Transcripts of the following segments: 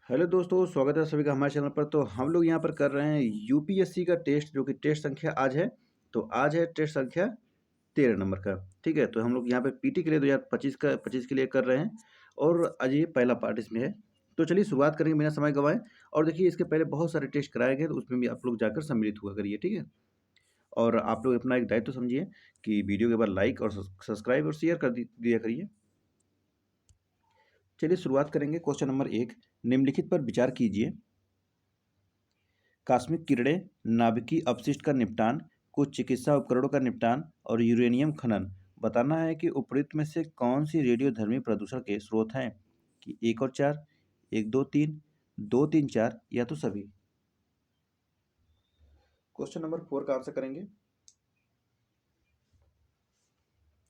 Hello दोस्तों, स्वागत है सभी का हमारे चैनल पर। तो हम लोग यहाँ पर कर रहे हैं यूपीएससी का टेस्ट, जो कि टेस्ट संख्या आज है। तो आज है टेस्ट संख्या 13 नंबर का। ठीक है, तो हम लोग यहाँ पे पीटी के लिए 2025 के लिए कर रहे हैं और आज ये पहला पार्ट इसमें है। तो चलिए शुरुआत करेंगे बिना समय गंवाए। और देखिए, इसके पहले बहुत सारे टेस्ट कराए गए, तो उसमें भी आप लोग जाकर सम्मिलित हुआ करिए। ठीक है, और आप लोग अपना एक दायित्व समझिए कि वीडियो के बाद लाइक और सब्सक्राइब और शेयर कर दिया करिए। चलिए शुरुआत करेंगे। क्वेश्चन नंबर 1, निम्नलिखित पर विचार कीजिए। कॉस्मिक किरणें, नाभिकीय अपशिष्ट का निपटान, कुछ चिकित्सा उपकरणों का निपटान और यूरेनियम खनन। बताना है कि उपरोक्त में से कौन सी रेडियोधर्मी प्रदूषण के स्रोत हैं। कि 1 और 4, 1 2 3, 2 3 4 या तो सभी। क्वेश्चन नंबर 4 का आंसर करेंगे।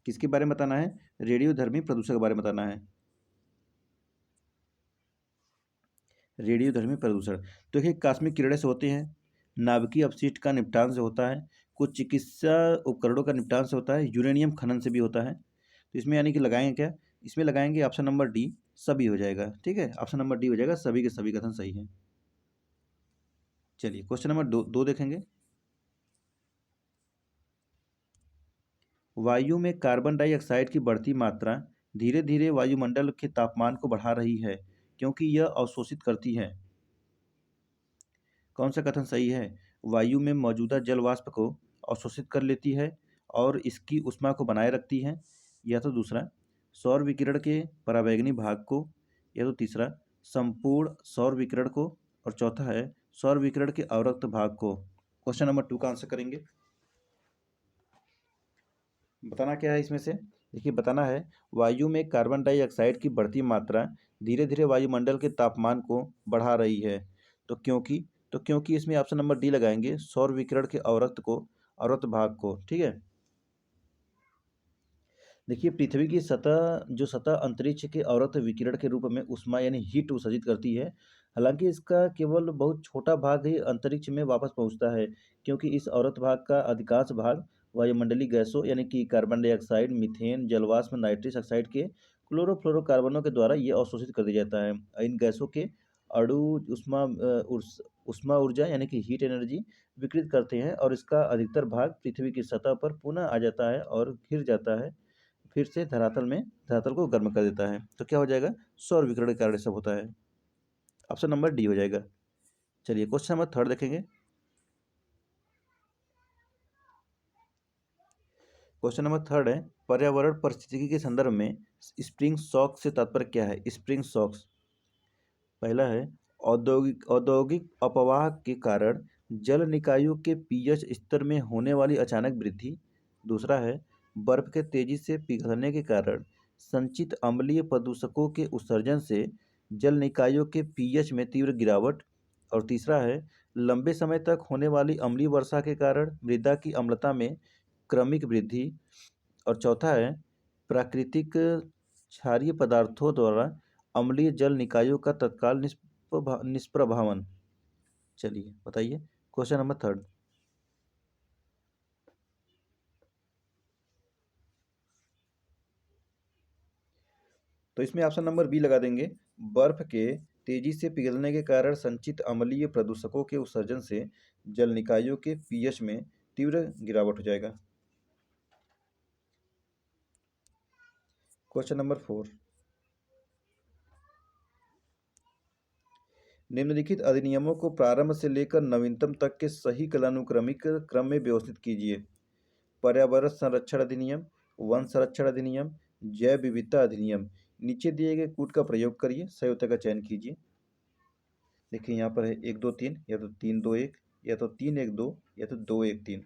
किसके बारे में बताना है? रेडियोधर्मी प्रदूषण के बारे में बताना है। रेडियोधर्मी प्रदूषण तो देखिए, कॉस्मिक किरणें से होते हैं, नाभिकीय अपशिष्ट का निपटान से होता है, कुछ चिकित्सा उपकरणों का निपटान से होता है, यूरेनियम खनन से भी होता है। तो इसमें यानी कि लगाएंगे क्या? इसमें लगाएंगे ऑप्शन नंबर डी, सभी हो जाएगा। ठीक है, ऑप्शन नंबर डी हो जाएगा, सभी के सभी कथन सही है। चलिए क्वेश्चन नंबर दो देखेंगे। वायु में कार्बन डाइऑक्साइड की बढ़ती मात्रा धीरे धीरे वायुमंडल के तापमान को बढ़ा रही है, क्योंकि यह अवशोषित करती है। कौन सा कथन सही है? वायु में मौजूदा जल वाष्प को अवशोषित कर लेती है और इसकी ऊष्मा को बनाए रखती है। या तो दूसरा, सौर विकिरण के पराबैंगनी भाग को। या तो तीसरा, संपूर्ण सौर विकिरण को। और चौथा है सौर विकिरण के अवरक्त भाग को। क्वेश्चन नंबर 2 का आंसर करेंगे। बताना क्या है इसमें से? देखिए, बताना है वायु में कार्बन डाइऑक्साइड की बढ़ती मात्रा धीरे धीरे वायुमंडल के तापमान को बढ़ा रही है। तो क्योंकि इसमें ऑप्शन नंबर डी लगाएंगे, सौर विकिरण के अवरक्त भाग को। ठीक है, देखिए, पृथ्वी की सतह अंतरिक्ष के अवरक्त विकिरण के रूप में ऊष्मा यानी हीट उत्सर्जित करती है। हालांकि इसका केवल बहुत छोटा भाग ही अंतरिक्ष में वापस पहुंचता है, क्योंकि इस अवरक्त भाग का अधिकांश भाग वायुमंडलीय गैसों यानी कि कार्बन डाइऑक्साइड, मीथेन, जलवाष्प, नाइट्रस ऑक्साइड के क्लोरोफ्लोरोकार्बनों के द्वारा ये अवशोषित कर दिया जाता है। इन गैसों के अणु ऊष्मा ऊर्जा यानी कि हीट एनर्जी विकृत करते हैं और इसका अधिकतर भाग पृथ्वी की सतह पर पुनः आ जाता है और घिर जाता है, फिर से धरातल को गर्म कर देता है। तो क्या हो जाएगा? सौर विकिरण के कारण सब होता है। ऑप्शन नंबर डी हो जाएगा। चलिए क्वेश्चन नंबर 3 देखेंगे। क्वेश्चन नंबर 3 है, पर्यावरण परिस्थितिकी के संदर्भ में स्प्रिंग शॉक से तात्पर्य क्या है? स्प्रिंग शॉक्स, पहला है औद्योगिक अपवाह के कारण जल निकायों के पीएच स्तर में होने वाली अचानक वृद्धि। दूसरा है बर्फ के तेजी से पिघलने के कारण संचित अम्लीय प्रदूषकों के उत्सर्जन से जल निकायों के पीएच में तीव्र गिरावट। और तीसरा है लंबे समय तक होने वाली अम्लीय वर्षा के कारण मृदा की अम्लता में क्रमिक वृद्धि। और चौथा है प्राकृतिक क्षारीय पदार्थों द्वारा अम्लीय जल निकायों का तत्काल निष्प्रभावन। चलिए बताइए क्वेश्चन नंबर 3। तो इसमें ऑप्शन नंबर बी लगा देंगे, बर्फ के तेजी से पिघलने के कारण संचित अम्लीय प्रदूषकों के उत्सर्जन से जल निकायों के पीएच में तीव्र गिरावट हो जाएगा। क्वेश्चन नंबर 4, निम्नलिखित अधिनियमों को प्रारंभ से लेकर नवीनतम तक के सही कालानुक्रमिक क्रम में व्यवस्थित कीजिए। पर्यावरण संरक्षण अधिनियम, वन संरक्षण अधिनियम, जैव विविधता अधिनियम। नीचे दिए गए कूट का प्रयोग करिए, सही उत्तर का चयन कीजिए। देखिए यहाँ पर है 1 2 3, या तो 3 2 1, या तो 3 1 2, या तो 2 1 3।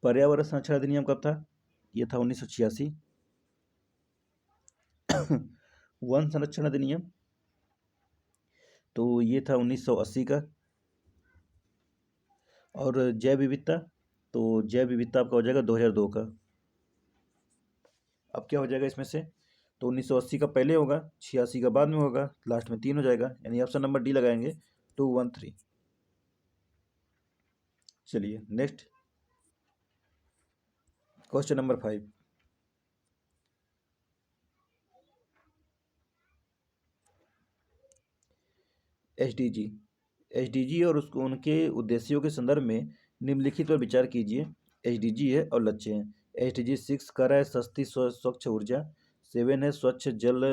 पर्यावरण संरक्षण अधिनियम कब था? यह था 1986। वन संरक्षण अधिनियम तो ये था 1980 का। और जैव विविधता, तो जैव विविधता आपका हो जाएगा 2002 का। अब क्या हो जाएगा इसमें से? तो 1980 का पहले होगा, 86 का बाद में होगा, लास्ट में 3 हो जाएगा, यानी ऑप्शन नंबर डी लगाएंगे 2 1 3। चलिए next question number 5। SDG. SDG और उसको उनके उद्देश्यों के संदर्भ में निम्नलिखित पर विचार कीजिए। एसडीजी है और लक्ष्य हैं। एसडीजी 6 कह रहा है सस्ती स्वच्छ ऊर्जा। 7 है स्वच्छ जल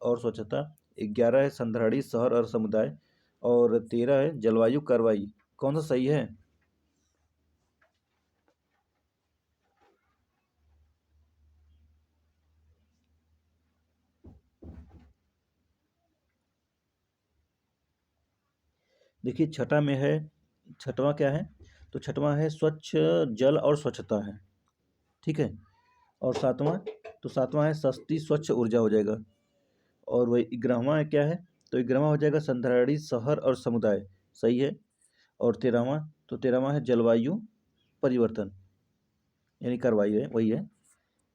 और स्वच्छता। 11 है संधारणी शहर और समुदाय। और 13 है जलवायु कार्रवाई। कौन सा सही है? देखिए छठा में है, छठवां क्या है? तो छठवां है स्वच्छ जल और स्वच्छता है, ठीक है। और सातवां, तो सातवां है सस्ती स्वच्छ ऊर्जा हो जाएगा। और वही 11वां है क्या है? तो 11वां हो जाएगा संधारणी शहर और समुदाय, सही है। और 13वां, तो 13वां है जलवायु परिवर्तन, यानी कार्रवाई है, वही है।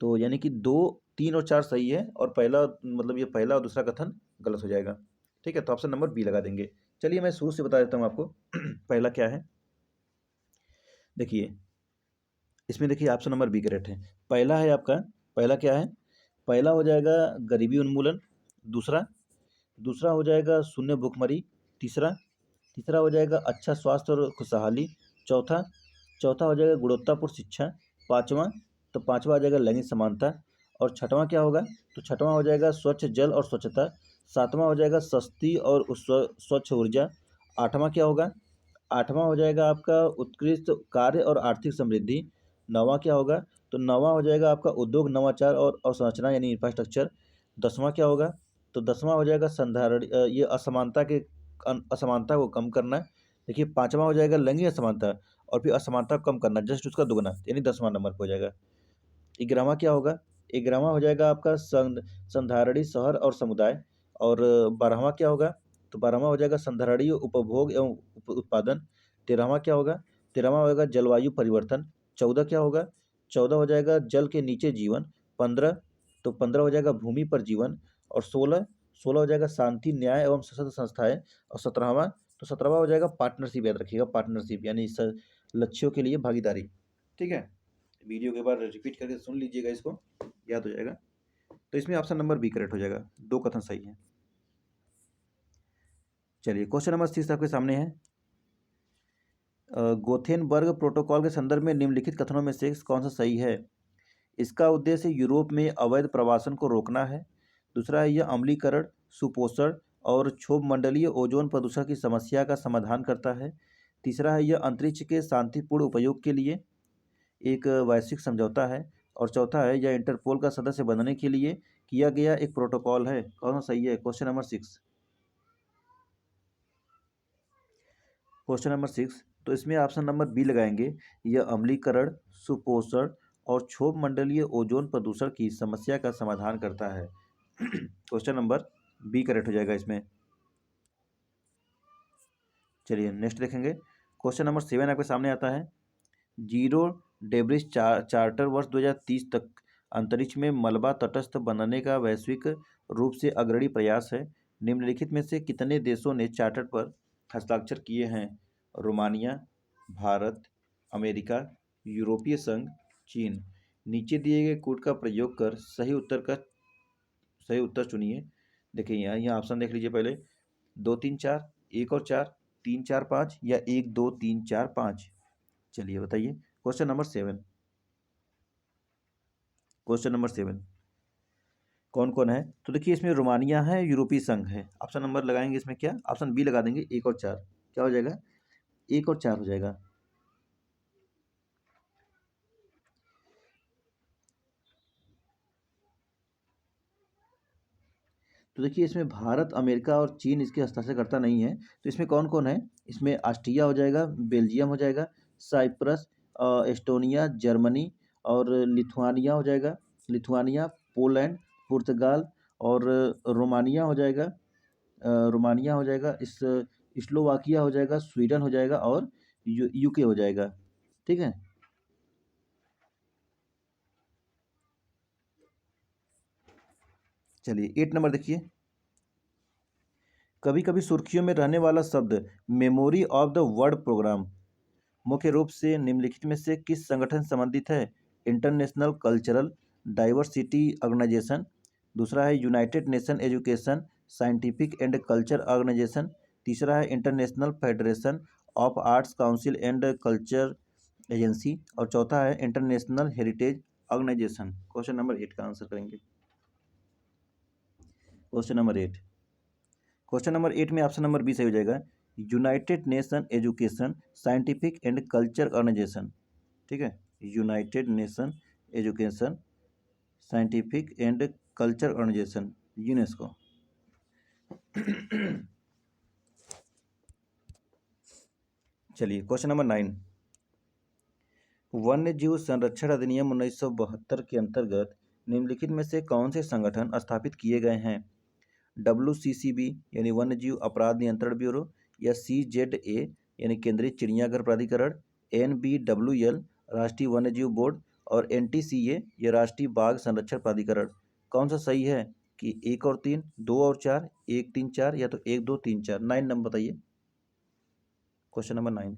तो यानी कि 2, 3 और 4 सही है और पहला मतलब ये पहला और दूसरा कथन गलत हो जाएगा, ठीक है। तो ऑप्शन नंबर बी लगा देंगे। चलिए मैं शुरू से बता देता हूँ आपको। पहला क्या है, देखिए इसमें देखिए ऑप्शन नंबर बी करेक्ट है। पहला है आपका, पहला क्या है? पहला हो जाएगा गरीबी उन्मूलन। दूसरा, दूसरा हो जाएगा शून्य भुखमरी। तीसरा, तीसरा हो जाएगा अच्छा स्वास्थ्य और खुशहाली। चौथा, चौथा हो जाएगा गुणवत्तापूर्ण शिक्षा। पाँचवा, तो पाँचवा हो जाएगा लैंगिक समानता। और छठवां क्या होगा? तो छठवां हो जाएगा स्वच्छ जल और स्वच्छता। सातवां हो जाएगा सस्ती और स्वच्छ ऊर्जा। आठवां क्या होगा? आठवां हो जाएगा आपका उत्कृष्ट कार्य और आर्थिक समृद्धि। नौवां क्या होगा? तो नौवां हो जाएगा आपका उद्योग नवाचार और अवसंरचना यानी इंफ्रास्ट्रक्चर। दसवां क्या होगा? तो दसवां हो जाएगा संधारण ये असमानता के असमानता को कम करना। देखिए पांचवा हो जाएगा लैंगिक असमानता और फिर असमानता को कम करना, जस्ट उसका दुगना, यानी 10वां नंबर पर हो जाएगा। 11वां क्या होगा? 11वां हो जाएगा आपका संधारणी शहर और समुदाय। और 12वां क्या होगा? तो 12वां हो जाएगा संधारणी उपभोग एवं उत्पादन। 13वां क्या होगा? 13वां होगा जलवायु परिवर्तन। 14 क्या होगा? 14 हो जाएगा जल के नीचे जीवन। 15, तो 15 हो जाएगा भूमि पर जीवन। और 16, 16 हो जाएगा शांति न्याय एवं सशक्त संस्थाएं। और 17वां, तो 17वां हो जाएगा पार्टनरशिप, याद रखिएगा पार्टनरशिप यानी लक्ष्यों के लिए भागीदारी, ठीक है। वीडियो के बाद रिपीट करके सुन लीजिएगा, इसको याद हो जाएगा। तो इसमें ऑप्शन नंबर बी करेक्ट हो जाएगा, 2 कथन सही है। चलिए क्वेश्चन नंबर 6 आपके सामने है। गोथेनबर्ग प्रोटोकॉल के संदर्भ में निम्नलिखित कथनों में से कौन सा सही है? इसका उद्देश्य यूरोप में अवैध प्रवासन को रोकना है। दूसरा है यह अम्लीकरण, सुपोषण और क्षोभमंडलीय ओजोन प्रदूषण की समस्या का समाधान करता है। तीसरा है यह अंतरिक्ष के शांतिपूर्ण उपयोग के लिए एक वैश्विक समझौता है। और चौथा है यह इंटरपोल का सदस्य बनने के लिए किया गया एक प्रोटोकॉल है। कौन सा सही है? Question number 6। क्वेश्चन नंबर 6, तो इसमें ऑप्शन नंबर बी लगाएंगे। यह अम्लीकरण, सुपोषण और क्षोभमंडलीय ओजोन प्रदूषण की समस्या का समाधान करता है। क्वेश्चन नंबर बी करेक्ट हो जाएगा इसमें। चलिए नेक्स्ट देखेंगे। क्वेश्चन नंबर 7 आपके सामने आता है। जीरो डेब्रिस चार्टर वर्ष 2030 तक अंतरिक्ष में मलबा तटस्थ बनाने का वैश्विक रूप से अग्रणी प्रयास है। निम्नलिखित में से कितने देशों ने चार्टर पर हस्ताक्षर किए हैं? रोमानिया, भारत, अमेरिका, यूरोपीय संघ, चीन। नीचे दिए गए कोड का प्रयोग कर सही उत्तर चुनिए। देखिए यहाँ ऑप्शन देख लीजिए पहले। 2, 3, 4, 1 और 4, 3, 4, 5 या 1, 2, 3, 4, 5। चलिए बताइए। क्वेश्चन नंबर 7, क्वेश्चन नंबर 7 कौन कौन है? तो देखिए इसमें रोमानिया है, यूरोपीय संघ है। ऑप्शन नंबर लगाएंगे इसमें क्या? ऑप्शन बी लगा देंगे, 1 और 4। क्या हो जाएगा? 1 और 4 हो जाएगा। तो देखिए इसमें भारत, अमेरिका और चीन इसके हस्ताक्षरकर्ता नहीं है। तो इसमें कौन कौन है? इसमें ऑस्ट्रिया हो जाएगा, बेल्जियम हो जाएगा, साइप्रस, एस्टोनिया, जर्मनी और लिथुआनिया हो जाएगा। लिथुआनिया, पोलैंड, पुर्तगाल और रोमानिया हो जाएगा। रोमानिया हो जाएगा, इस स्लोवाकिया हो जाएगा, स्वीडन हो जाएगा और यूके हो जाएगा, ठीक है। चलिए 8 नंबर देखिए। कभी कभी सुर्खियों में रहने वाला शब्द memory of the word program मुख्य रूप से निम्नलिखित में से किस संगठन से संबंधित है? इंटरनेशनल कल्चरल डाइवर्सिटी ऑर्गेनाइजेशन, दूसरा है United Nation Education Scientific and Culture Organisation, तीसरा है international federation of arts council and culture agency, और चौथा है international heritage organisation. Question number 8 का आंसर करेंगे। क्वेश्चन नंबर 8, क्वेश्चन नंबर 8 में ऑप्शन नंबर बी सही हो जाएगा, United Nation Education Scientific and Culture Organisation. ठीक है, United Nation Education Scientific and Culture Organisation, UNESCO. चलिए क्वेश्चन नंबर 9, वन्य जीव संरक्षण अधिनियम 1972 के अंतर्गत निम्नलिखित में से कौन से संगठन स्थापित किए गए हैं? WCCB यानी वन्य जीव अपराध नियंत्रण ब्यूरो, या CZA यानी केंद्रीय चिड़ियाघर प्राधिकरण, NBWL राष्ट्रीय वन्य जीव बोर्ड, और NTCA ये राष्ट्रीय बाघ संरक्षण प्राधिकरण। कौन सा सही है कि 1 और 3, 2 और 4, 1 3 4, या तो 1 2 3 4? 9 नंबर बताइए। क्वेश्चन नंबर 9,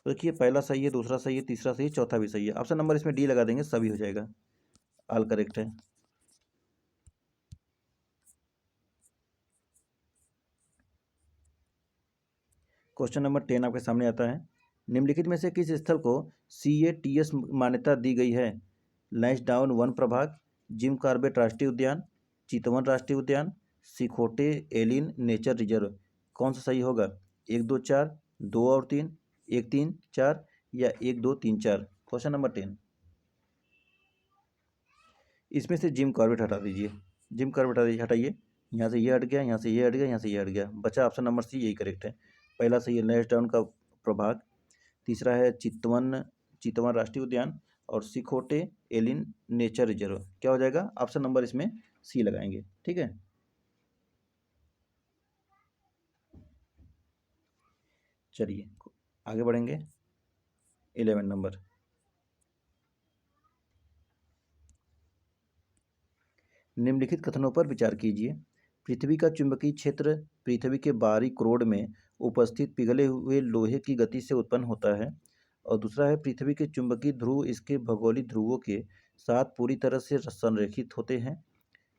तो देखिए पहला सही है, दूसरा सही है, तीसरा सही है, चौथा भी सही है। ऑप्शन नंबर इसमें डी लगा देंगे, सभी हो जाएगा, ऑल करेक्ट है। क्वेश्चन नंबर 10 आपके सामने आता है, निम्नलिखित में से किस स्थल को CATS मान्यता दी गई है? लैंसडाउन वन प्रभाग, जिम कॉर्बेट राष्ट्रीय उद्यान, चितवन राष्ट्रीय उद्यान, सिखोटे एलिन नेचर रिजर्व। कौन सा सही होगा? 1 2 4, 2 और 3, 1 3 4, या 1 2 3 4? क्वेश्चन नंबर 10, इसमें से जिम कॉर्बेट हटा दीजिए, जिम कॉर्बेट हटाइए, यहाँ से ये हट गया, यहाँ से ये हट गया, यहाँ से ये हट गया, बचा ऑप्शन नंबर सी, यही करेक्ट है। पहला सही है लैंसडाउन का प्रभाग, तीसरा है चितवन चितवन राष्ट्रीय उद्यान, और सिखोटे एलिन नेचर रिजर्व। क्या हो जाएगा? ऑप्शन नंबर इसमें सी लगाएंगे। ठीक है, चलिए आगे बढ़ेंगे। 11 नंबर, निम्नलिखित कथनों पर विचार कीजिए। पृथ्वी का चुंबकीय क्षेत्र पृथ्वी के बाहरी क्रोड में उपस्थित पिघले हुए लोहे की गति से उत्पन्न होता है। और दूसरा है पृथ्वी के चुंबकीय ध्रुव इसके भौगोलिक ध्रुवों के साथ पूरी तरह से संरेखित होते हैं।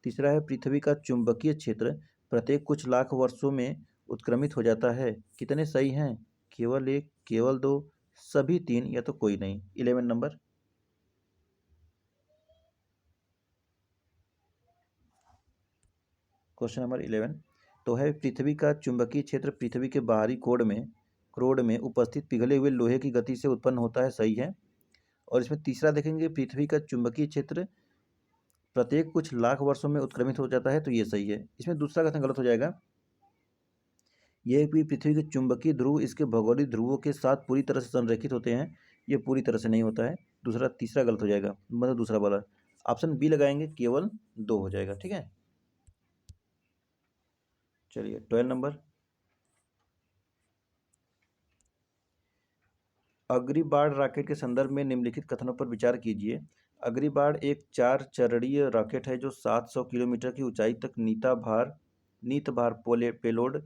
तीसरा है पृथ्वी का चुंबकीय क्षेत्र प्रत्येक कुछ लाख वर्षों में उत्क्रमित हो जाता है। कितने सही हैं? केवल 1, केवल 2, सभी 3, या तो कोई नहीं? 11 नंबर, क्वेश्चन नंबर 11 तो है पृथ्वी का चुंबकीय क्षेत्र पृथ्वी के बाहरी क्रोड में उपस्थित पिघले हुए लोहे की गति से उत्पन्न होता है, सही है। और इसमें तीसरा देखेंगे पृथ्वी का चुंबकीय क्षेत्र प्रत्येक कुछ लाख वर्षों में उत्क्रमित हो जाता है, तो ये सही है। इसमें दूसरा कथन गलत हो जाएगा, यह भी पृथ्वी के चुंबकीय ध्रुव इसके भौगोलिक ध्रुवों के साथ पूरी तरह से संरेखित होते हैं, ये पूरी तरह से नहीं होता है। तीसरा गलत हो जाएगा, मतलब दूसरा वाला। ऑप्शन बी लगाएंगे, केवल 2 हो जाएगा। ठीक है, चलिए 12 नंबर, अग्निबाण रॉकेट के संदर्भ में निम्नलिखित कथनों पर विचार कीजिए। अग्निबाण एक 4 चरणीय रॉकेट है जो 700 किलोमीटर की ऊंचाई तक नित भार पेलोड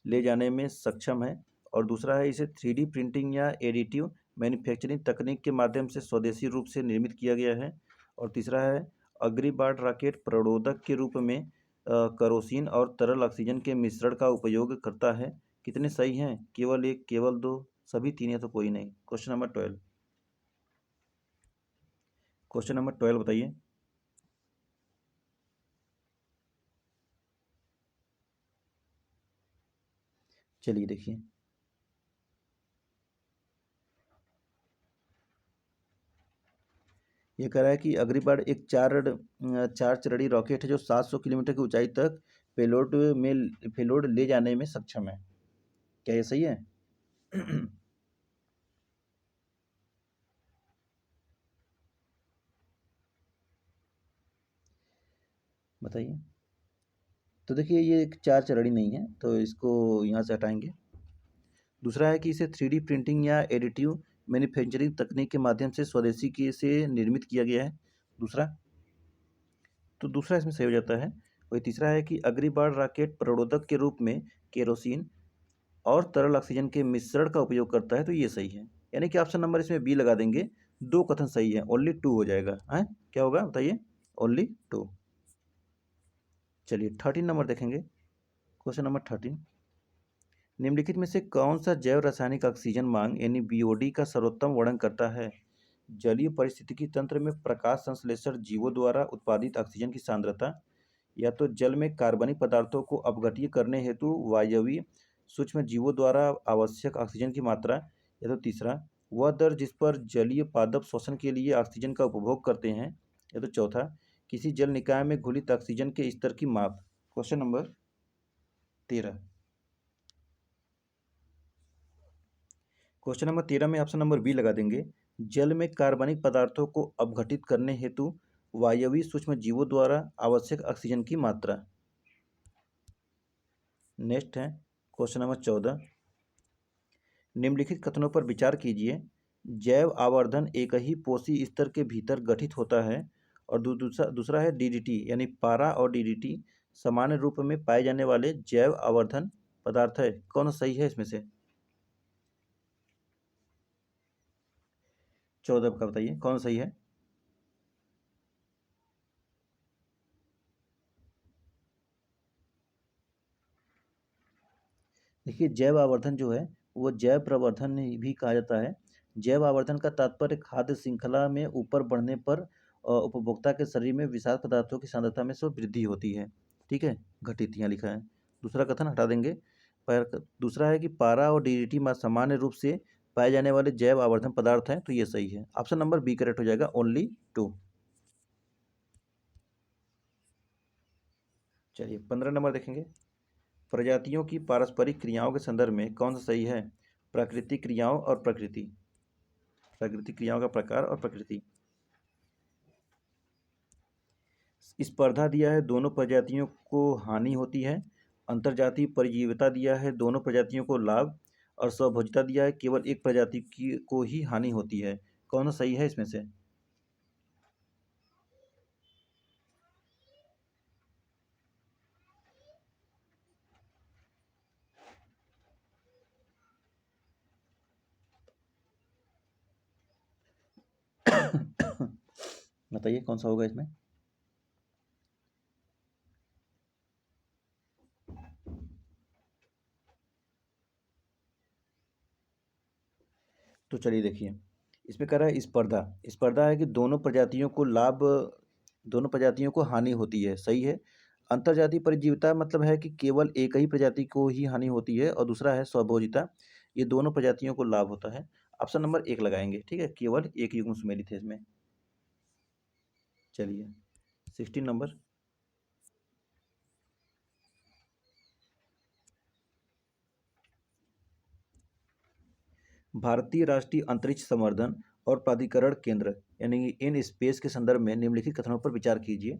ले जाने में सक्षम है। और दूसरा है इसे 3D प्रिंटिंग या एडिटिव मैन्युफैक्चरिंग तकनीक के माध्यम से स्वदेशी रूप से निर्मित किया गया है। और तीसरा है अग्निबाण रॉकेट प्रणोदक के रूप में केरोसिन और तरल ऑक्सीजन के मिश्रण का उपयोग करता है। कितने सही हैं? केवल 1, केवल 2, सभी 3, या तो कोई नहीं? क्वेश्चन नंबर 12, क्वेश्चन नंबर 12 बताइए। चलिए देखिए, ये कह रहा है कि अग्निबाण एक 4 चरणीय रॉकेट है जो 700 किलोमीटर की ऊंचाई तक पेलोड ले जाने में सक्षम है। क्या ये सही है? बताइए। तो देखिए ये एक 4 चरणीय नहीं है, तो इसको यहाँ से हटाएंगे। दूसरा है कि इसे 3D प्रिंटिंग या एडिटिव मैन्युफैक्चरिंग तकनीक के माध्यम से स्वदेशी के से निर्मित किया गया है, दूसरा। तो दूसरा इसमें सही हो जाता है। वही तीसरा है कि अग्निबाण रॉकेट प्रणोदक के रूप में केरोसिन और तरल ऑक्सीजन के मिश्रण का उपयोग करता है, तो ये सही है। यानी कि ऑप्शन नंबर इसमें बी लगा देंगे। दो कथन सही है, ओनली टू हो जाएगा। है क्या होगा बताइए? Only two. चलिए 13 नंबर देखेंगे। क्वेश्चन नंबर 13, निम्नलिखित में से कौन सा जैव रासायनिक ऑक्सीजन मांग यानी बीओडी का सर्वोत्तम वर्णन करता है? जलीय पारिस्थितिकी तंत्र में प्रकाश संश्लेषण जीवों द्वारा उत्पादित ऑक्सीजन की सांद्रता, या तो जल में कार्बनिक पदार्थों को अपघटीय करने हेतु वायवीय सूक्ष्म जीवों द्वारा आवश्यक ऑक्सीजन की मात्रा, या तो तीसरा वह दर जिस पर जलीय पादप श्वसन के लिए ऑक्सीजन का उपभोग करते हैं, या तो चौथा किसी जल निकाय में घुलित ऑक्सीजन के स्तर की माप। Question number 13। क्वेश्चन नंबर 13 में ऑप्शन नंबर बी लगा देंगे। जल में कार्बनिक पदार्थों को अपघटित करने हेतु वायवीय सूक्ष्म जीवों द्वारा आवश्यक ऑक्सीजन की मात्रा। नेक्स्ट है क्वेश्चन नंबर 14, निम्नलिखित कथनों पर विचार कीजिए। जैव आवर्धन एक ही पोषी स्तर के भीतर गठित होता है, और दूसरा है डीडीटी यानी पारा और डीडीटी सामान्य रूप में पाए जाने वाले जैव आवर्धन पदार्थ है। कौन सही है इसमें से? 14 का बताइए कौन सही है? देखिए जैव आवर्धन जो है वो जैव प्रवर्धन भी कहा जाता है। जैव आवर्धन का तात्पर्य खाद्य श्रृंखला में ऊपर बढ़ने पर उपभोक्ता के शरीर में विषाक्त पदार्थों की सांद्रता में से वृद्धि होती है। ठीक है, घटित यहाँ लिखा है। दूसरा कथन हटा देंगे। पर दूसरा है कि पारा और डीडीटी में सामान्य रूप से पाए जाने वाले जैव आवर्धन पदार्थ हैं, तो ये सही है। ऑप्शन नंबर बी करेक्ट हो जाएगा, ओनली टू। चलिए 15 नंबर देखेंगे। प्रजातियों की पारस्परिक क्रियाओं के संदर्भ में कौन सा सही है? प्राकृतिक क्रियाओं और प्रकृति। प्राकृतिक क्रियाओं का प्रकार और प्रकृति। स्पर्धा दिया है, दोनों प्रजातियों को हानि होती है। अंतर्जातीय परजीविता दिया है, दोनों प्रजातियों को लाभ। और स्वभोजिता दिया है, केवल एक प्रजाति की को ही हानि होती है। कौन सा सही है इसमें से? बताइए कौन सा होगा इसमें? तो चलिए देखिए, इसमें कह रहा है स्पर्धा। स्पर्धा है कि दोनों प्रजातियों को लाभ, दोनों प्रजातियों को हानि होती है, सही है। अंतर्जातीय परजीविता मतलब है कि केवल एक ही प्रजाति को ही हानि होती है, और दूसरा है स्वभोजिता, ये दोनों प्रजातियों को लाभ होता है। ऑप्शन नंबर एक लगाएंगे। ठीक है, केवल एक युग्म सुमेलित है इसमें। चलिए 16 नंबर, भारतीय राष्ट्रीय अंतरिक्ष संवर्धन और प्राधिकरण केंद्र यानी इन स्पेस के संदर्भ में निम्नलिखित कथनों पर विचार कीजिए।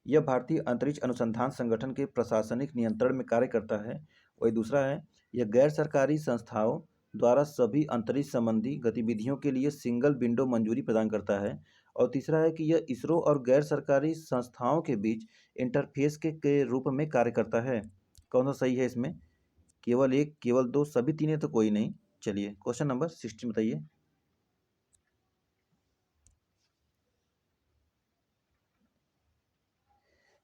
यह भारतीय अंतरिक्ष अनुसंधान संगठन के प्रशासनिक नियंत्रण में कार्य करता है। वही दूसरा है, यह गैर सरकारी संस्थाओं द्वारा सभी अंतरिक्ष संबंधी गतिविधियों के लिए सिंगल विंडो मंजूरी प्रदान करता है। और तीसरा है कि यह इसरो और गैर सरकारी संस्थाओं के बीच इंटरफेस के रूप में कार्य करता है। कौन सा सही है इसमें? केवल एक, केवल दो, सभी तीन है तो कोई नहीं। चलिए क्वेश्चन नंबर 16 बताइए।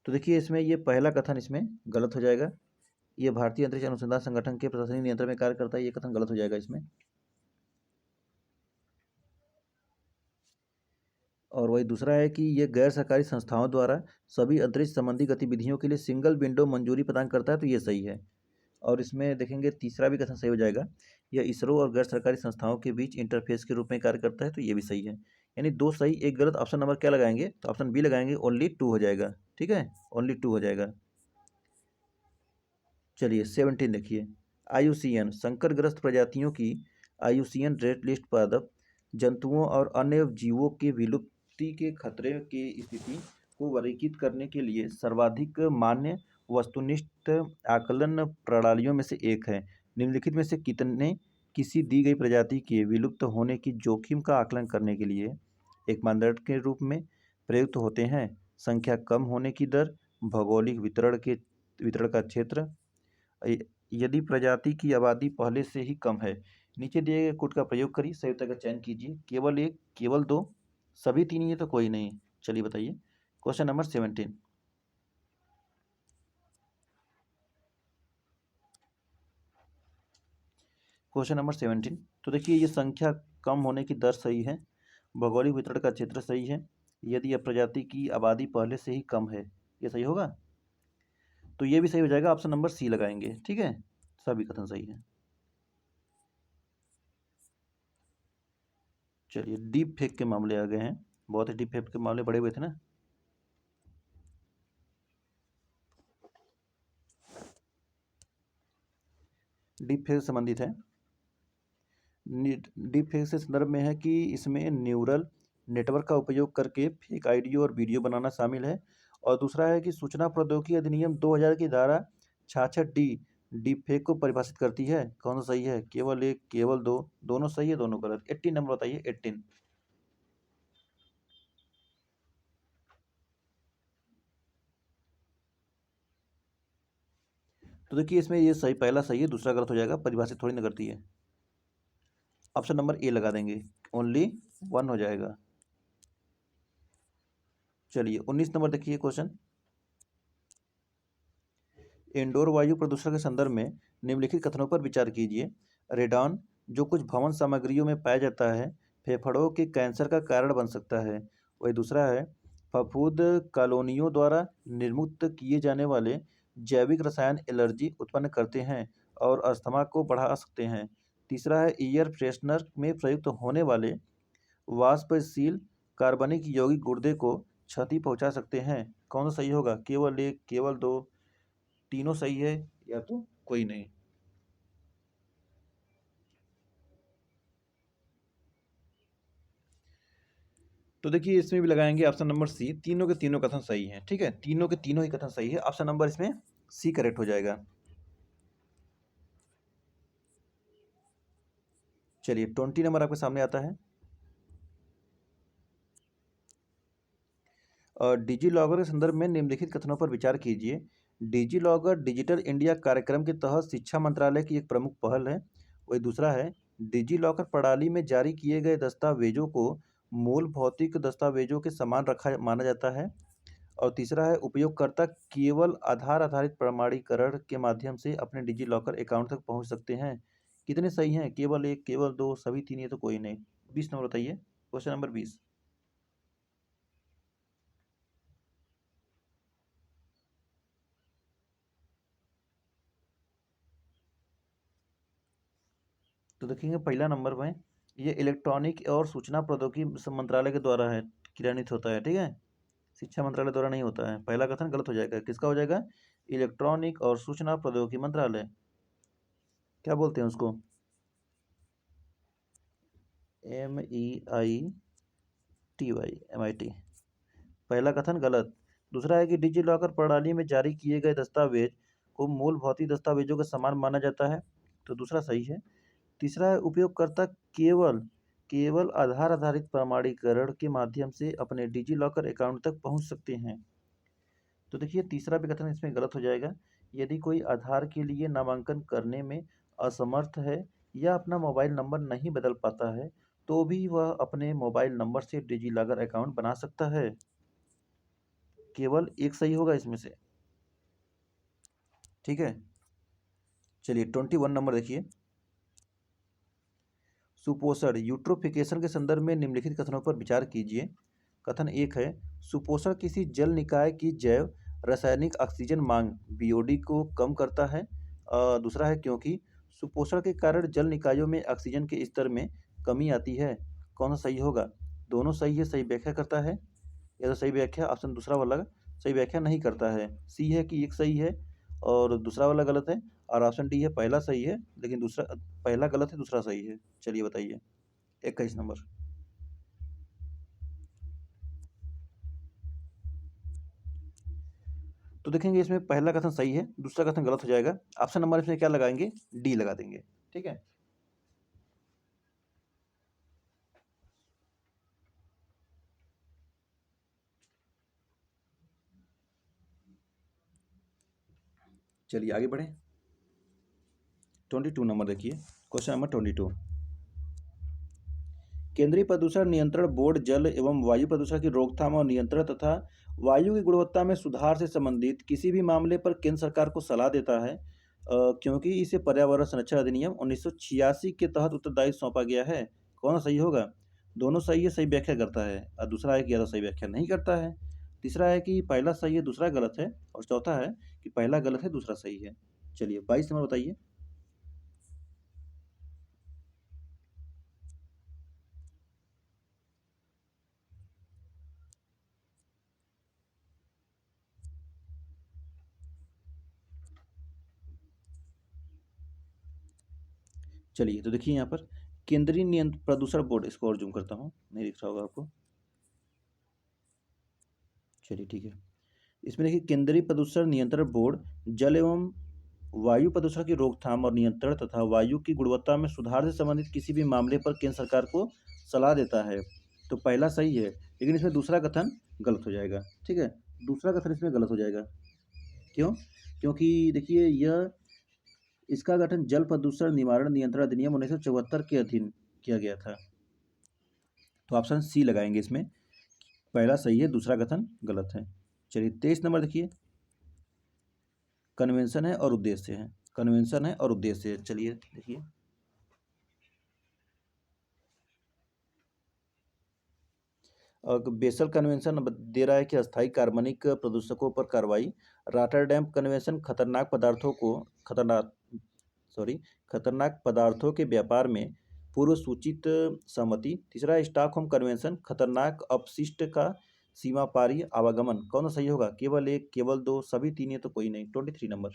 तो देखिए इसमें ये पहला कथन इसमें गलत हो जाएगा। ये भारतीय अंतरिक्ष अनुसंधान संगठन के प्रशासनिक नियंत्रण में कार्य करता है, ये कथन गलत हो जाएगा इसमें। और वही दूसरा है कि ये गैर सरकारी संस्थाओं द्वारा सभी अंतरिक्ष संबंधी गतिविधियों के लिए सिंगल विंडो मंजूरी प्रदान करता है, तो ये सही है। और इसमें देखेंगे तीसरा भी कथन सही हो जाएगा। यह इसरो और गैर सरकारी संस्थाओं के बीच इंटरफेस के रूप में कार्य करता है, तो ये भी सही है। यानी दो सही एक गलत। ऑप्शन नंबर क्या लगाएंगे? तो ऑप्शन बी लगाएंगे, ओनली टू हो जाएगा। ठीक है, ओनली टू हो जाएगा। चलिए 17 देखिए। आयुसीएन संकटग्रस्त प्रजातियों की आयुसीएन रेड लिस्ट पादप जंतुओं और अन्य जीवों के विलुप्ति के खतरे की स्थिति को वर्गीकृत करने के लिए सर्वाधिक मान्य वस्तुनिष्ठ आकलन प्रणालियों में से एक है। निम्नलिखित में से कितने किसी दी गई प्रजाति के विलुप्त होने की जोखिम का आकलन करने के लिए एक मानदंड के रूप में प्रयुक्त होते हैं? संख्या कम होने की दर, भौगोलिक वितरण का क्षेत्र, यदि प्रजाति की आबादी पहले से ही कम है। नीचे दिए गए कोड का प्रयोग करिए, सही उत्तर का चयन कीजिए। केवल एक, केवल दो, सभी तीन ही है तो कोई नहीं। चलिए बताइए। Question number 17। Question number 17। तो देखिए, ये संख्या कम होने की दर सही है, भौगोलिक वितरण का क्षेत्र सही है, यदि यह प्रजाति की आबादी पहले से ही कम है, ये सही होगा। तो ये भी सही हो जाएगा, ऑप्शन नंबर सी लगाएंगे। ठीक है, सभी कथन सही है। चलिए, डीप फेक के मामले आ गए हैं। बहुत ही डीप फेक के मामले बड़े हुए थे ना। डीप फेक से संबंधित है। डीप फेक से संदर्भ में है कि इसमें न्यूरल नेटवर्क का उपयोग करके फेक आईडियो और वीडियो बनाना शामिल है। और दूसरा है कि सूचना प्रौद्योगिकी अधिनियम 2000 की धारा 66D डीप फेक को परिभाषित करती है। कौन सा सही है? केवल एक, केवल दो, दोनों सही है, दोनों गलत। 18 नंबर बताइए, 18। तो देखिए, इसमें ये सही, पहला सही है, दूसरा गलत हो जाएगा, परिभाषित थोड़ी ना करती है। ऑप्शन नंबर ए लगा देंगे, ओनली वन हो जाएगा। चलिए, 19 नंबर देखिए क्वेश्चन। इंडोर वायु प्रदूषण के संदर्भ में निम्नलिखित कथनों पर विचार कीजिए। रेडॉन, जो कुछ भवन सामग्रियों में पाया जाता है, फेफड़ों के कैंसर का कारण बन सकता है। वही दूसरा है, फफूंद कॉलोनियों द्वारा निर्मुक्त किए जाने वाले जैविक रसायन एलर्जी उत्पन्न करते हैं और अस्थमा को बढ़ा सकते हैं। तीसरा है, एयर फ्रेशनर में प्रयुक्त होने वाले वाष्पशील कार्बनिक यौगिक गुर्दे को क्षति पहुंचा सकते हैं। कौन सा सही होगा? केवल एक, केवल दो, तीनों सही है, या तो कोई नहीं। तो देखिए, इसमें भी लगाएंगे ऑप्शन नंबर सी, तीनों के तीनों कथन सही हैं। ठीक है, तीनों के तीनों ही कथन सही है, ऑप्शन नंबर इसमें सी करेक्ट हो जाएगा। चलिए, 20 नंबर आपके सामने आता है। डिजी लॉकर के संदर्भ में निम्नलिखित कथनों पर विचार कीजिए। डिजी लॉकर डिजिटल इंडिया कार्यक्रम के तहत शिक्षा मंत्रालय की एक प्रमुख पहल है। वही दूसरा है, डिजी लॉकर प्रणाली में जारी किए गए दस्तावेजों को मूल भौतिक दस्तावेजों के समान रखा माना जाता है। और तीसरा है, उपयोगकर्ता केवल आधार आधारित प्रमाणीकरण के माध्यम से अपने डिजी लॉकर अकाउंट तक पहुंच सकते हैं। कितने सही हैं? केवल एक, केवल दो, सभी तीन, ये तो कोई नहीं। 20 नंबर बताइए, क्वेश्चन नंबर 20। तो देखेंगे, पहला नंबर में ये इलेक्ट्रॉनिक और सूचना प्रौद्योगिकी मंत्रालय के द्वारा है, क्रियान्वित होता है। ठीक है, शिक्षा मंत्रालय द्वारा नहीं होता है। पहला कथन गलत हो जाएगा। किसका हो जाएगा? इलेक्ट्रॉनिक और सूचना प्रौद्योगिकी मंत्रालय, क्या बोलते हैं उसको? MeitY, पहला कथन गलत। दूसरा है कि डिजी लॉकर प्रणाली में जारी किए गए दस्तावेज को मूल भौतिक दस्तावेजों के समान माना जाता है, तो दूसरा सही है। तीसरा है, उपयोगकर्ता केवल केवल आधार आधारित प्रमाणीकरण के माध्यम से अपने डिजी लॉकर अकाउंट तक पहुंच सकते हैं। तो देखिए, तीसरा भी कथन इसमें गलत हो जाएगा। यदि कोई आधार के लिए नामांकन करने में असमर्थ है या अपना मोबाइल नंबर नहीं बदल पाता है, तो भी वह अपने मोबाइल नंबर से डिजी लॉकर अकाउंट बना सकता है। केवल एक सही होगा इसमें से। ठीक है, चलिए, 21 नंबर देखिए। सुपोषण यूट्रोफिकेशन के संदर्भ में निम्नलिखित कथनों पर विचार कीजिए। कथन एक है, सुपोषण किसी जल निकाय की जैव रासायनिक ऑक्सीजन मांग बीओडी को कम करता है। दूसरा है, क्योंकि सुपोषण के कारण जल निकायों में ऑक्सीजन के स्तर में कमी आती है। कौन सा सही होगा? दोनों सही है, सही व्याख्या करता है, या तो सही व्याख्या, ऑप्शन दूसरा वाला सही व्याख्या नहीं करता है। सी है कि एक सही है और दूसरा वाला गलत है। और ऑप्शन डी है, पहला सही है लेकिन दूसरा, पहला गलत है, दूसरा सही है। चलिए बताइए, 21 नंबर। तो देखेंगे, इसमें पहला कथन सही है, दूसरा कथन गलत हो जाएगा। ऑप्शन नंबर इसमें क्या लगाएंगे? डी लगा देंगे। ठीक है, चलिए आगे बढ़े। 22 नंबर देखिए, क्वेश्चन नंबर 22। केंद्रीय प्रदूषण नियंत्रण बोर्ड जल एवं वायु प्रदूषण की रोकथाम और नियंत्रण तथा वायु की गुणवत्ता में सुधार से संबंधित किसी भी मामले पर केंद्र सरकार को सलाह देता है, क्योंकि इसे पर्यावरण संरक्षण अधिनियम 1986 के तहत उत्तरदायित्व सौंपा गया है। कौन सा सही होगा? दोनों सही है, सही व्याख्या करता है, और दूसरा है कि या तो सही व्याख्या नहीं करता है। तीसरा है कि पहला सही है दूसरा गलत है, और चौथा है कि पहला गलत है दूसरा सही है। चलिए 22 नंबर बताइए। चलिए तो देखिए यहाँ पर केंद्रीय नियंत्रण प्रदूषण बोर्ड, इसको और जूम करता हूँ, नहीं दिख रहा होगा आपको। चलिए ठीक है। इसमें देखिए केंद्रीय प्रदूषण नियंत्रण बोर्ड जल एवं वायु प्रदूषण की रोकथाम और नियंत्रण तथा वायु की गुणवत्ता में सुधार से संबंधित किसी भी मामले पर केंद्र सरकार को सलाह देता है। तो पहला सही है, लेकिन इसमें दूसरा कथन गलत हो जाएगा। ठीक है, दूसरा कथन इसमें गलत हो जाएगा। क्यों? क्योंकि देखिए यह इसका गठन जल प्रदूषण निवारण नियंत्रण अधिनियम 1974 के अधीन किया गया था। तो ऑप्शन सी लगाएंगे इसमें, पहला सही है दूसरा कथन गलत है। चलिए 23 नंबर देखिए, कन्वेंशन है और उद्देश्य है। कन्वेंशन है और उद्देश्य है। चलिए देखिए, बेसल कन्वेंशन दे रहा है कि अस्थायी कार्बनिक प्रदूषकों पर कार्रवाई। रॉटरडैम कन्वेंशन खतरनाक पदार्थों के व्यापार में पूर्व सूचित सहमति। तीसरा स्टॉकहोम कन्वेंशन खतरनाक अपशिष्ट का सीमा पारी आवागमन। कौन सा सही होगा? केवल एक, केवल दो, सभी तीन, है तो कोई नहीं। 23 नंबर।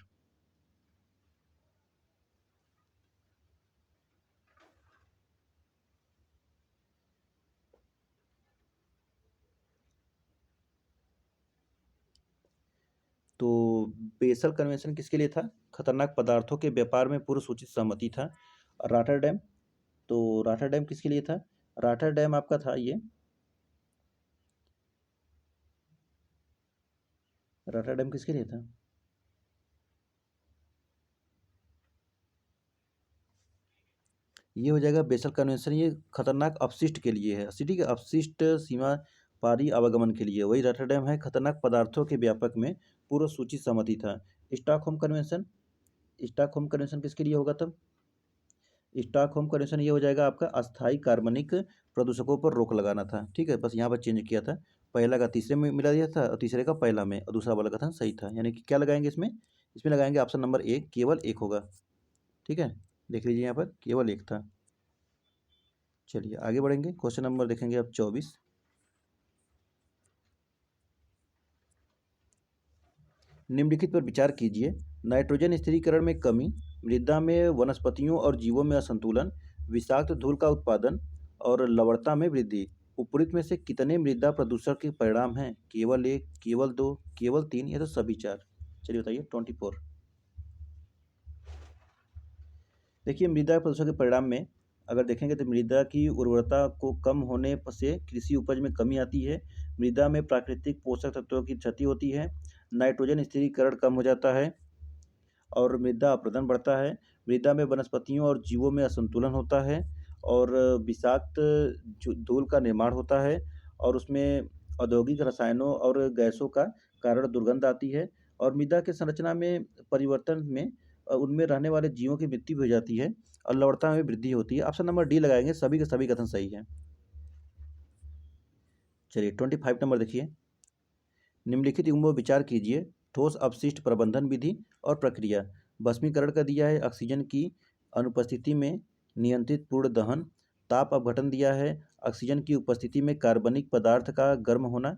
तो बेसल कन्वेंशन किसके लिए था? खतरनाक पदार्थों के व्यापार में पूर्व सूचित सहमति था। रॉटरडैम, तो रॉटरडैम किसके लिए था? रॉटरडैम आपका था ये, रॉटरडैम किसके लिए था? ये हो जाएगा बेसल कन्वेंशन, ये खतरनाक अपशिष्ट के लिए है। ठीक है, अपशिष्ट सीमा पारी आवागमन के लिए। वही रॉटरडैम है खतरनाक पदार्थों के व्यापक में पूर्व सूचित सहमति था। स्टॉकहोम कन्वेंशन, स्टॉकहोम कन्वेंशन किसके लिए होगा तब? स्टॉकहोम कन्वेंशन ये हो जाएगा आपका अस्थायी कार्बनिक प्रदूषकों पर रोक लगाना था। ठीक है, बस यहाँ पर चेंज किया था, पहला का तीसरे में मिला दिया था और तीसरे का पहला में, और दूसरा वाला का था सही था। यानी कि क्या लगाएंगे इसमें? इसमें लगाएंगे ऑप्शन नंबर एक, केवल एक होगा। ठीक है, देख लीजिए यहाँ पर केवल एक था। चलिए आगे बढ़ेंगे, क्वेश्चन नंबर देखेंगे अब 24। निम्नलिखित पर विचार कीजिए। नाइट्रोजन स्थिरीकरण में कमी, मृदा में वनस्पतियों और जीवों में असंतुलन, विषाक्त धूल का उत्पादन और लवणता में वृद्धि उपरोक्त में से कितने मृदा प्रदूषण के परिणाम हैं? केवल एक, केवल दो, केवल तीन, या तो सभी चार। चलिए बताइए 24। देखिए मृदा प्रदूषण के परिणाम में अगर देखेंगे तो मृदा की उर्वरता को कम होने से कृषि उपज में कमी आती है। मृदा में प्राकृतिक पोषक तत्वों की क्षति होती है। नाइट्रोजन स्थिरीकरण कम हो जाता है और मृदा अपरदन बढ़ता है। मृदा में वनस्पतियों और जीवों में असंतुलन होता है और विषाक्त धूल का निर्माण होता है, और उसमें औद्योगिक रसायनों और गैसों का कारण दुर्गंध आती है, और मृदा के संरचना में परिवर्तन में उनमें रहने वाले जीवों की मृत्यु भी हो जाती है और लवणता में वृद्धि होती है। ऑप्शन नंबर डी लगाएंगे, सभी के सभी कथन सही है। चलिए 25 नंबर देखिए। निम्नलिखित युग्मों पर विचार कीजिए। ठोस अपशिष्ट प्रबंधन विधि और प्रक्रिया। भस्मीकरण का दिया है, ऑक्सीजन की अनुपस्थिति में नियंत्रित पूर्ण दहन। ताप अपघटन दिया है, ऑक्सीजन की उपस्थिति में कार्बनिक पदार्थ का गर्म होना।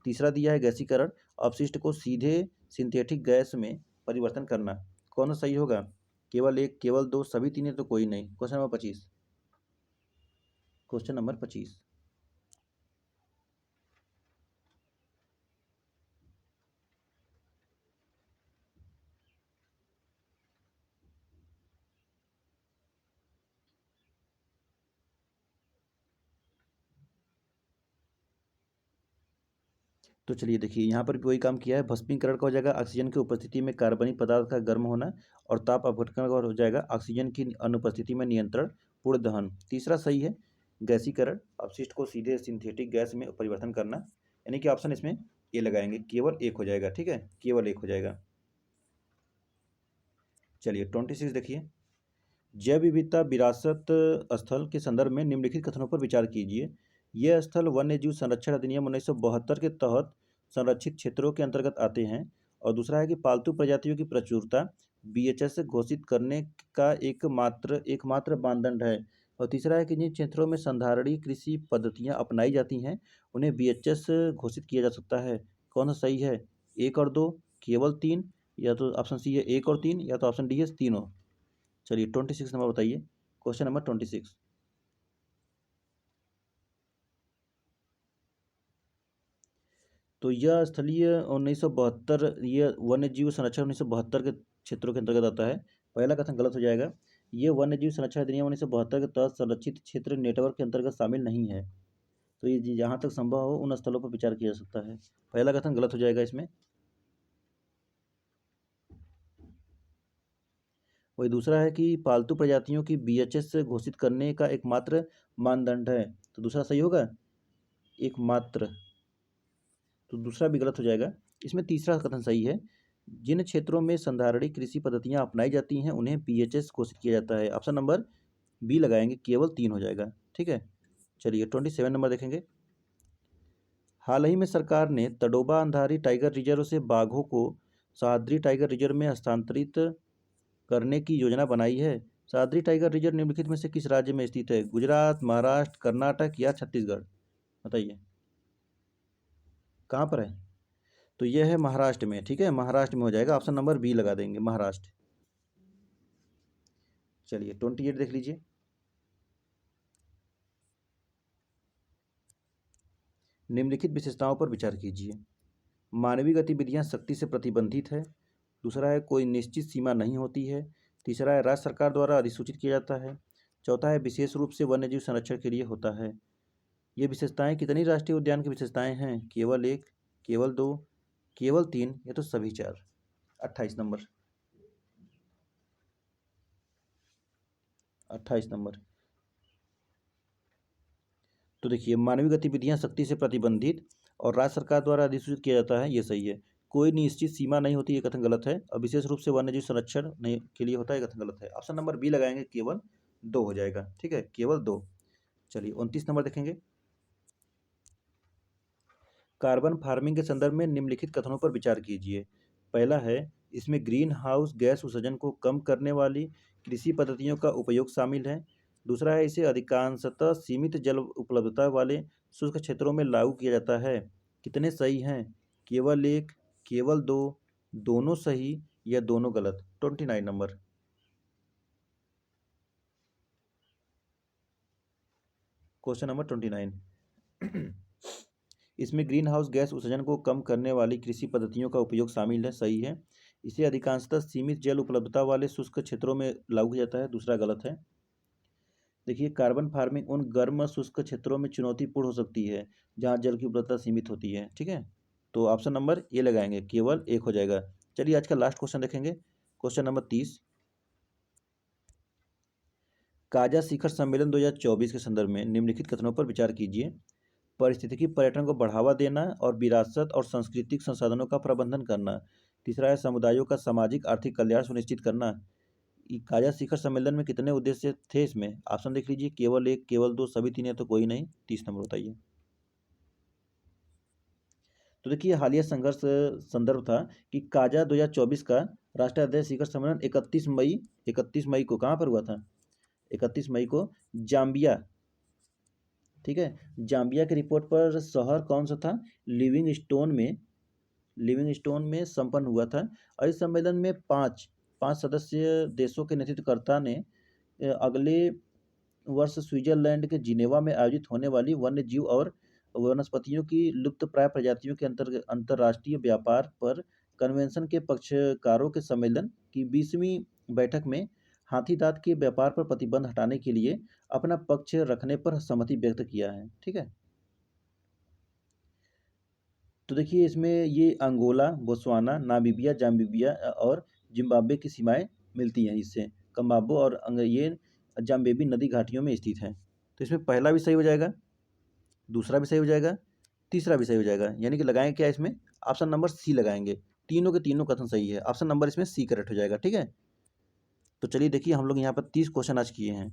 तीसरा दिया है गैसीकरण, अपशिष्ट को सीधे सिंथेटिक गैस में परिवर्तन करना। कौन सा सही होगा? केवल एक, केवल दो, सभी तीन, है तो कोई नहीं। Question number 25। Question number 25। तो चलिए देखिए यहाँ पर भी वही काम किया है। भस्मीकरण का हो जाएगा ऑक्सीजन की उपस्थिति में कार्बनिक पदार्थ का गर्म होना, और ताप अपघटन का हो जाएगा ऑक्सीजन की अनुपस्थिति में नियंत्रण पूर्ण दहन। तीसरा सही है, गैसीकरण, अपशिष्ट को सीधे सिंथेटिक गैस में परिवर्तन करना, यानी कि ऑप्शन इसमें ए लगाएंगे, केवल एक हो जाएगा। ठीक है, केवल एक हो जाएगा। चलिए 26 देखिए, जैव विविधता विरासत स्थल के संदर्भ में निम्नलिखित कथनों पर विचार कीजिए। यह स्थल वन्य जीव संरक्षण अधिनियम 1972 के तहत संरक्षित क्षेत्रों के अंतर्गत आते हैं। और दूसरा है कि पालतू प्रजातियों की प्रचुरता बीएचएस घोषित करने का एकमात्र मानदंड है। और तीसरा है कि जिन क्षेत्रों में संधारणीय कृषि पद्धतियां अपनाई जाती हैं उन्हें बीएचएस घोषित किया जा सकता है। कौन सा सही है, एक और दो, केवल तीन, या तो ऑप्शन सी है एक और तीन, या तो ऑप्शन डी है तीनों। चलिए 26 नंबर बताइए, क्वेश्चन नंबर 26। तो यह स्थलीय 1972, यह वन्य जीव संरक्षण 1972 के क्षेत्रों के अंतर्गत आता है। पहला कथन गलत हो जाएगा। ये वन्य जीव संरक्षण अधिनियम 1972 के तहत संरक्षित क्षेत्र नेटवर्क के अंतर्गत शामिल नहीं है। तो ये जहाँ तक संभव हो उन स्थलों पर विचार किया जा सकता है। पहला कथन गलत हो जाएगा इसमें। वही दूसरा है कि पालतू प्रजातियों की बीएचएस घोषित करने का एकमात्र मानदंड है, तो दूसरा सही होगा, एकमात्र। तो दूसरा भी गलत हो जाएगा। इसमें तीसरा कथन सही है, जिन क्षेत्रों में संधारणीय कृषि पद्धतियां अपनाई जाती हैं उन्हें बीएचएस घोषित किया जाता है। ऑप्शन नंबर बी लगाएंगे, केवल 3 हो जाएगा। ठीक है, चलिए 27 नंबर देखेंगे। हाल ही में सरकार ने तडोबा अंधारी टाइगर रिजर्व से बाघों को सह्याद्री टाइगर रिजर्व में हस्तांतरित करने की योजना बनाई है। सह्याद्री टाइगर रिजर्व निम्नलिखित में से किस राज्य में स्थित है? गुजरात, महाराष्ट्र, कर्नाटक या छत्तीसगढ़? बताइए कहाँ पर है। तो यह है महाराष्ट्र में। ठीक है, महाराष्ट्र में हो जाएगा, ऑप्शन नंबर बी लगा देंगे, महाराष्ट्र। चलिए 28 देख लीजिए। निम्नलिखित विशेषताओं पर विचार कीजिए। मानवीय गतिविधियां सख्ती से प्रतिबंधित है। दूसरा है कोई निश्चित सीमा नहीं होती है। तीसरा है राज्य सरकार द्वारा अधिसूचित किया जाता है। चौथा है विशेष रूप से वन्यजीव संरक्षण के लिए होता है। ये विशेषताएं कितनी राष्ट्रीय उद्यान की विशेषताएं हैं? केवल एक, केवल दो, केवल तीन, या तो सभी चार? 28 नंबर, 28 नंबर। तो देखिए, मानवीय गतिविधियां सख्ती से प्रतिबंधित और राज्य सरकार द्वारा अधिसूचित किया जाता है, ये सही है। कोई निश्चित सीमा नहीं होती, ये कथन गलत है। और विशेष रूप से वन्यजीव संरक्षण नहीं के लिए होता है, ये कथन गलत है। ऑप्शन नंबर बी लगाएंगे, केवल दो हो जाएगा। ठीक है, केवल दो। चलिए 29 नंबर देखेंगे। कार्बन फार्मिंग के संदर्भ में निम्नलिखित कथनों पर विचार कीजिए। पहला है, इसमें ग्रीन हाउस गैस उत्सर्जन को कम करने वाली कृषि पद्धतियों का उपयोग शामिल है। दूसरा है, इसे अधिकांशतः सीमित जल उपलब्धता वाले शुष्क क्षेत्रों में लागू किया जाता है। कितने सही हैं? केवल एक, केवल दो, दोनों सही, या दोनों गलत? 29 नंबर। Question number 29। इसमें ग्रीन हाउस गैस उत्सर्जन को कम करने वाली कृषि पद्धतियों का उपयोग शामिल है, सही है। इसे अधिकांशतः सीमित जल उपलब्धता वाले शुष्क क्षेत्रों में लागू किया जाता है, दूसरा गलत है। देखिए, कार्बन फार्मिंग उन गर्म शुष्क क्षेत्रों में चुनौतीपूर्ण हो सकती है जहाँ जल की उपलब्धता सीमित होती है। ठीक है, तो ऑप्शन नंबर ए लगाएंगे, केवल एक हो जाएगा। चलिए आज का लास्ट क्वेश्चन देखेंगे, क्वेश्चन नंबर 30। काजा शिखर सम्मेलन 2024 के संदर्भ में निम्नलिखित कथनों पर विचार कीजिए। पारिस्थितिकी पर्यटन को बढ़ावा देना और विरासत और सांस्कृतिक संसाधनों का प्रबंधन करना। तीसरा है समुदायों का सामाजिक आर्थिक कल्याण सुनिश्चित करना। काजा शिखर सम्मेलन में कितने उद्देश्य थे इसमें? ऑप्शन देख लीजिए, केवल एक, केवल दो, सभी तीन, है तो कोई नहीं। 30 नंबर बताइए। तो देखिए, हालिया संघर्ष संदर्भ था कि काजा 2024 का राष्ट्रीय अध्यक्ष शिखर सम्मेलन 31 मई को कहाँ पर हुआ था? 31 मई को जाम्बिया। ठीक है, जाम्बिया की रिपोर्ट पर शहर कौन सा था? लिविंगस्टोन में संपन्न हुआ था। और इस सम्मेलन में पाँच पाँच सदस्य देशों के नेतृत्वकर्ता ने अगले वर्ष स्विट्जरलैंड के जिनेवा में आयोजित होने वाली वन्य जीव और वनस्पतियों की लुप्तप्राय प्रजातियों के अंतर्राष्ट्रीय व्यापार पर कन्वेंशन के पक्षकारों के सम्मेलन की 20वीं बैठक में हाथी दांत के व्यापार पर प्रतिबंध हटाने के लिए अपना पक्ष रखने पर सहमति व्यक्त किया है। ठीक है, तो देखिए, इसमें ये अंगोला, बोत्सवाना, नामीबिया, जाम्बिया और जिम्बाब्वे की सीमाएं मिलती हैं इससे। कम्बाबो और ये जाम्बेबी नदी घाटियों में स्थित है। तो इसमें पहला भी सही हो जाएगा, दूसरा भी सही हो जाएगा, तीसरा भी सही हो जाएगा। यानी कि लगाएंगे क्या इसमें, ऑप्शन नंबर सी लगाएंगे। तीनों के तीनों कथन सही है, ऑप्शन नंबर इसमें सी करेक्ट हो जाएगा। ठीक है, तो चलिए देखिए हम लोग यहाँ पर 30 क्वेश्चन आज किए हैं,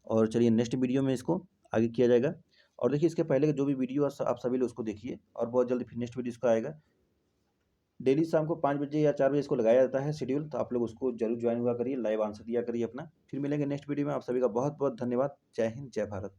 और चलिए नेक्स्ट वीडियो में इसको आगे किया जाएगा। और देखिए इसके पहले का जो भी वीडियो आप सभी लोग उसको देखिए, और बहुत जल्दी फिर नेक्स्ट वीडियो इसका आएगा। डेली शाम को 5 बजे या 4 बजे इसको लगाया जाता है शेड्यूल, तो आप लोग उसको जरूर ज्वाइन हुआ करिए, लाइव आंसर दिया करिए अपना। फिर मिलेंगे नेक्स्ट वीडियो में, आप सभी का बहुत बहुत धन्यवाद। जय हिंद, जय भारत।